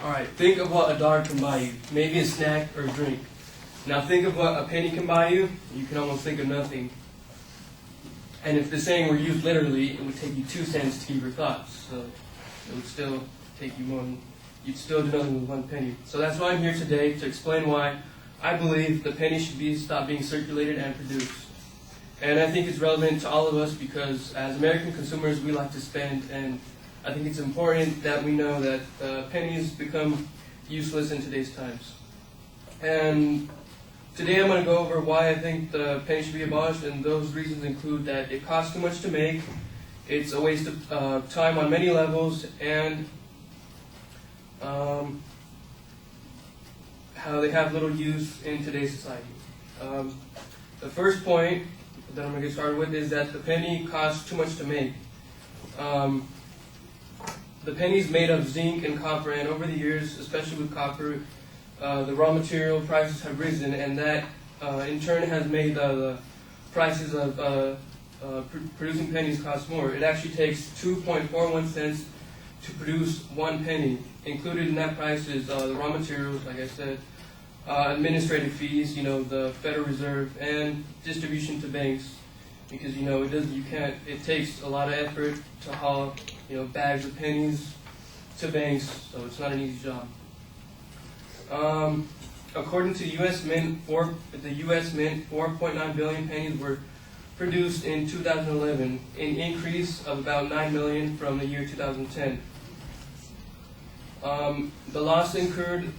Alright, think of what a dollar can buy you. Maybe a snack or a drink. Now think of what a penny can buy you. You can almost think of nothing. And if the saying were used literally, it would take you 2 cents to keep your thoughts. So it would still take you more than, you'd still do nothing with 1 penny. So that's why I'm here today, to explain why I believe the penny should be stopped being circulated and produced. And I think it's relevant to all of us because as American consumers, we like to spend, and I think it's important that we know that pennies become useless in today's times. And today I'm going to go over why I think the penny should be abolished, and those reasons include that it costs too much to make, it's a waste of time on many levels, and how they have little use in today's society. The first point that I'm going to get started with is that the penny costs too much to make. The penny is made of zinc and copper, and over the years, especially with copper, the raw material prices have risen, and that in turn has made the prices of producing pennies cost more. It actually takes 2.41 cents to produce 1 penny. Included in that price is the raw materials, like I said, administrative fees, the Federal Reserve, and distribution to banks, because it takes a lot of effort to haul bags of pennies to banks, so it's not an easy job. According to the U.S. Mint, 4.9 billion pennies were produced in 2011, an increase of about 9 million from the year 2010. The loss incurred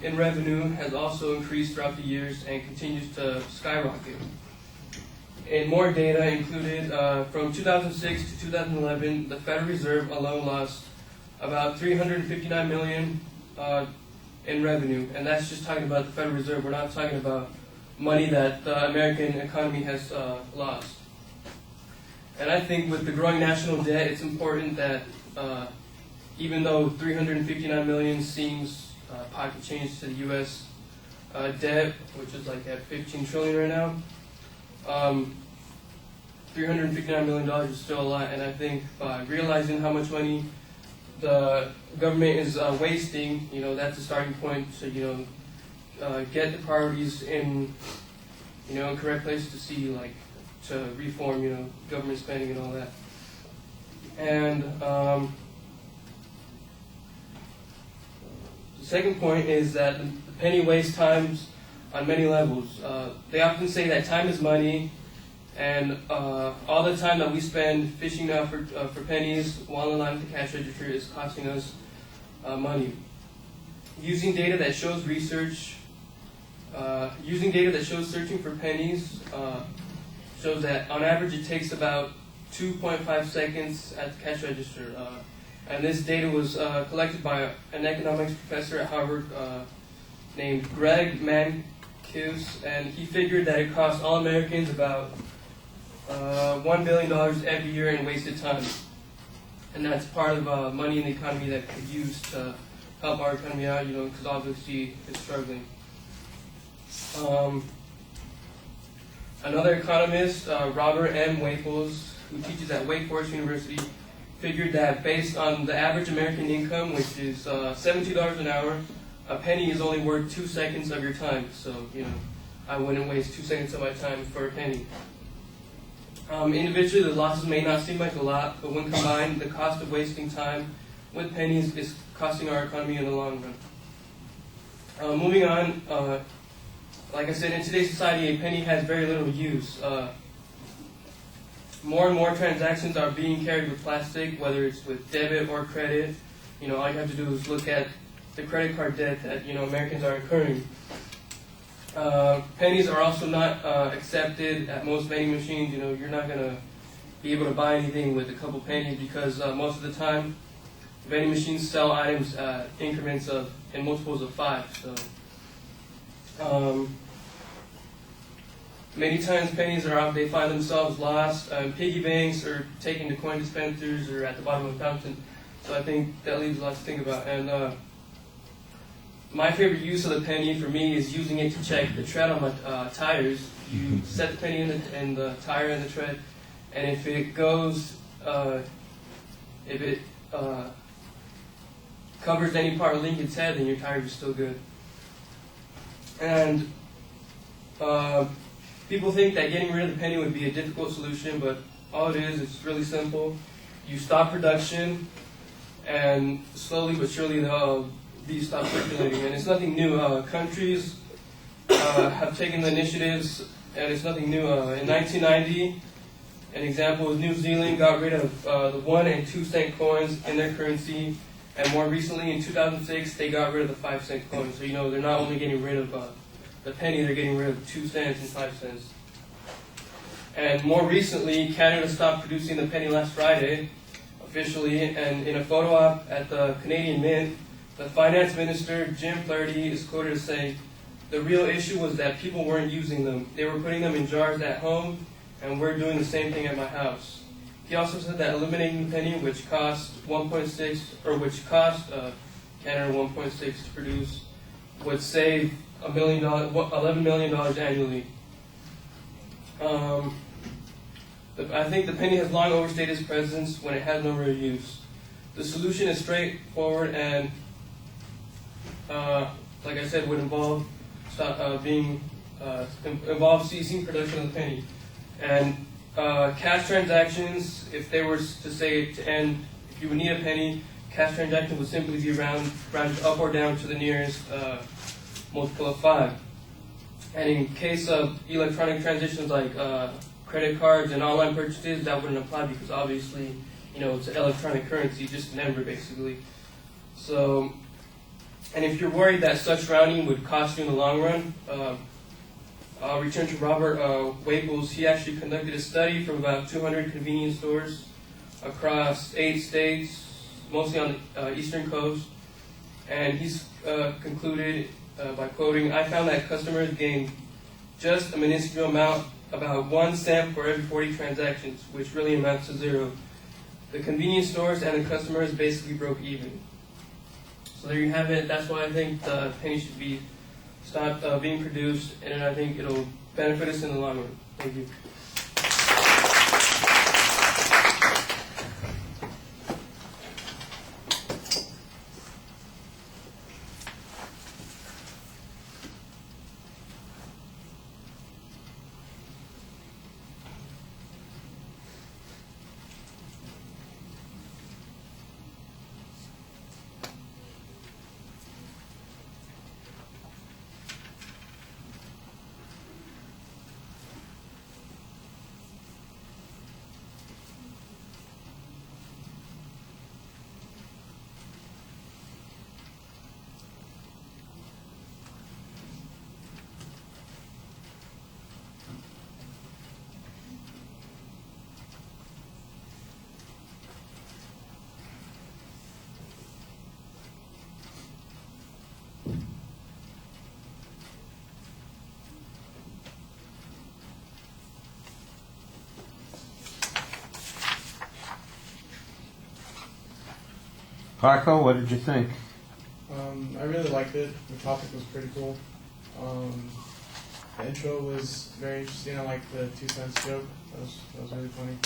in revenue has also increased throughout the years and continues to skyrocket. And more data included from 2006 to 2011, the Federal Reserve alone lost about 359 million in revenue, and that's just talking about the Federal Reserve. We're not talking about money that the American economy has lost. And I think with the growing national debt, it's important that even though 359 million seems pocket change to the U.S. Debt, which is like at 15 trillion right now, $359 million is still a lot, and I think by realizing how much money the government is wasting, that's a starting point to, get the priorities in, correct place to see, like, to reform, government spending and all that. And the second point is that the penny wastes time on many levels. They often say that time is money, and all the time that we spend fishing out for pennies while in line at the cash register is costing us money. Using data that shows searching for pennies shows that on average it takes about 2.5 seconds at the cash register. And this data was collected by an economics professor at Harvard named Greg Mankiw, and he figured that it costs all Americans about $1 billion every year in wasted time. And that's part of money in the economy that could use to help our economy out, because obviously it's struggling. Another economist, Robert M. Waples, who teaches at Wake Forest University, figured that based on the average American income, which is $72 an hour, a penny is only worth 2 seconds of your time. So, I wouldn't waste 2 seconds of my time for a penny. Individually, the losses may not seem like a lot, but when combined, the cost of wasting time with pennies is costing our economy in the long run. Moving on, like I said, in today's society, a penny has very little use. More and more transactions are being carried with plastic, whether it's with debit or credit. All you have to do is look at the credit card debt that Americans are incurring. Pennies are also not accepted at most vending machines. You're not going to be able to buy anything with a couple pennies because most of the time, vending machines sell items increments in multiples of 5. So, many times pennies are out. They find themselves lost in piggy banks or taken to coin dispensers or at the bottom of a fountain. So I think that leaves a lot to think about. And my favorite use of the penny for me is using it to check the tread on my tires. You set the penny in the tire and the tread, and if it goes, covers any part of Lincoln's head, then your tires are still good. And people think that getting rid of the penny would be a difficult solution, but all it is, it's really simple. You stop production, and slowly but surely these stop circulating. And it's nothing new. Countries have taken the initiatives, and it's nothing new. In 1990, an example is New Zealand got rid of the 1 and 2 cent coins in their currency, and more recently, in 2006, they got rid of the 5 cent coins. So they're not only getting rid of the penny, they're getting rid of 2 cents and 5 cents. And more recently, Canada stopped producing the penny last Friday, officially, and in a photo op at the Canadian Mint, the finance minister, Jim Flaherty, is quoted as saying, "The real issue was that people weren't using them. They were putting them in jars at home, and we're doing the same thing at my house." He also said that eliminating the penny, which cost Canada 1.6 to produce, would save $11 million annually. I think the penny has long overstayed its presence when it has no real use. The solution is straightforward and, like I said, would involve ceasing production of the penny. And cash transactions, if they were to say to end, if you would need a penny, cash transaction would simply be rounded up or down to the nearest multiple of 5. And in case of electronic transitions like credit cards and online purchases, that wouldn't apply because obviously, it's an electronic currency, just a number basically. So, and if you're worried that such rounding would cost you in the long run, I'll return to Robert Waples. He actually conducted a study from about 200 convenience stores across 8 states, mostly on the eastern coast, and he's concluded by quoting, "I found that customers gained just a minuscule amount, about 1 cent for every 40 transactions, which really amounts to 0. The convenience stores and the customers basically broke even." So there you have it. That's why I think the penny should be stopped being produced, and I think it'll benefit us in the long run. Thank you. Paco, what did you think? I really liked it. The topic was pretty cool. The intro was very interesting. I liked the 2 cents joke. That was really funny.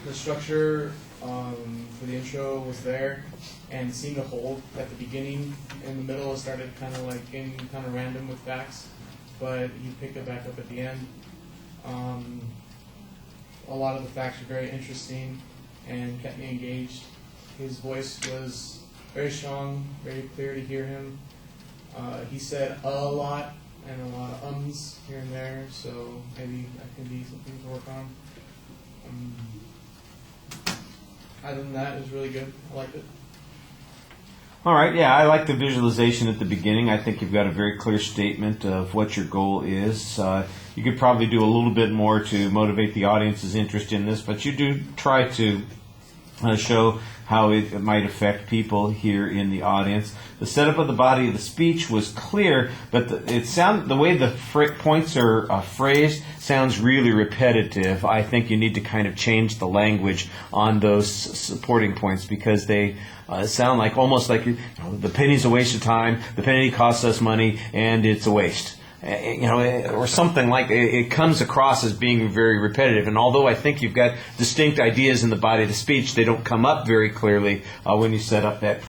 The structure for the intro was there and seemed to hold at the beginning. In the middle, it started kind of like getting kind of random with facts, but he picked it back up at the end. A lot of the facts were very interesting and kept me engaged. His voice was very strong, very clear to hear him. He said a lot and a lot of ums here and there, so maybe that can be something to work on. Other than that, it was really good. I liked it. All right, yeah, I like the visualization at the beginning. I think you've got a very clear statement of what your goal is. You could probably do a little bit more to motivate the audience's interest in this, but you do try to show how it might affect people here in the audience. The setup of the body of the speech was clear, but the way the points are phrased sounds really repetitive. I think you need to kind of change the language on those supporting points because they sound like almost like the penny's a waste of time, the penny costs us money, and it's a waste. or something like it comes across as being very repetitive. And although I think you've got distinct ideas in the body of the speech, they don't come up very clearly when you set up that